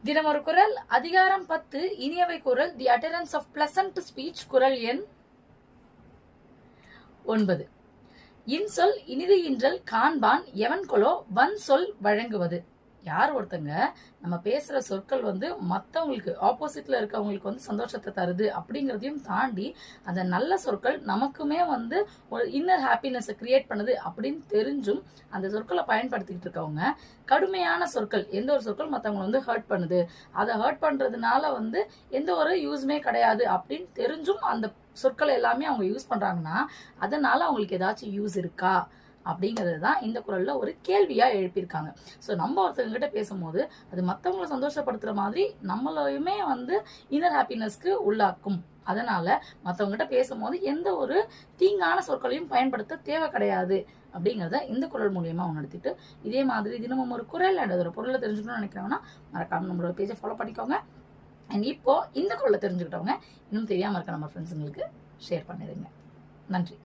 தினமொரு குரல் அதிகாரம் 10 இனியவை குரல் தி அட்டரன்ஸ் ஆஃப் பிளசன்ட் ஸ்பீச் குரல் எண் 9. இன்சொல் இனிது இன்றல் காண்பான் எவன் கொலோ வன் சொல் வழங்குவது. யார் ஒருத்தங்க நம்ம பேசுற சொற்கள் மற்றவங்களுக்கு ஆப்போசிட்ல இருக்கவங்களுக்கு சந்தோஷத்தை தருது அப்படிங்கிறதையும் தாண்டி அந்த நல்ல சொற்கள் நமக்குமே ஒரு இன்னர் ஹாப்பினஸ் கிரியேட் பண்ணுது அப்படின்னு தெரிஞ்சும் அந்த சொற்களை பயன்படுத்திக்கிட்டு இருக்கவங்க கடுமையான சொற்கள் எந்த ஒரு சொற்கள் மற்றவங்க ஹர்ட் பண்ணுது, அதை ஹர்ட் பண்றதுனால எந்த ஒரு யூஸ்மே கிடையாது அப்படின்னு தெரிஞ்சும் அந்த சொற்களை எல்லாமே அவங்க யூஸ் பண்றாங்கன்னா அதனால அவங்களுக்கு ஏதாச்சும் யூஸ் இருக்கா அப்படிங்கிறது தான் இந்த குரல்ல ஒரு கேள்வியா எழுப்பியிருக்காங்க. ஸோ நம்ம ஒருத்தவங்க கிட்ட பேசும்போது அது மற்றவங்களை சந்தோஷப்படுத்துற மாதிரி நம்மளையுமே இன்னர் ஹாப்பினஸ்க்கு உள்ளாக்கும். அதனால மற்றவங்க கிட்ட பேசும்போது எந்த ஒரு தீங்கான சொற்களையும் பயன்படுத்த தேவை கிடையாது அப்படிங்கிறத இந்த குரல் மூலியமா உணர்த்திட்டு இதே மாதிரி தினமும் ஒரு குரல் அதோட பொருளை தெரிஞ்சுக்கணும்னு நினைக்கிறாங்கன்னா மறக்காம நம்மளோட பேஜை ஃபாலோ பண்ணிக்கோங்க. அண்ட் இப்போ இந்த குரலை தெரிஞ்சுக்கிட்டவங்க இன்னும் தெரியாம இருக்க நம்ம ஃப்ரெண்ட்ஸுங்களுக்கு ஷேர் பண்ணிடுங்க. நன்றி.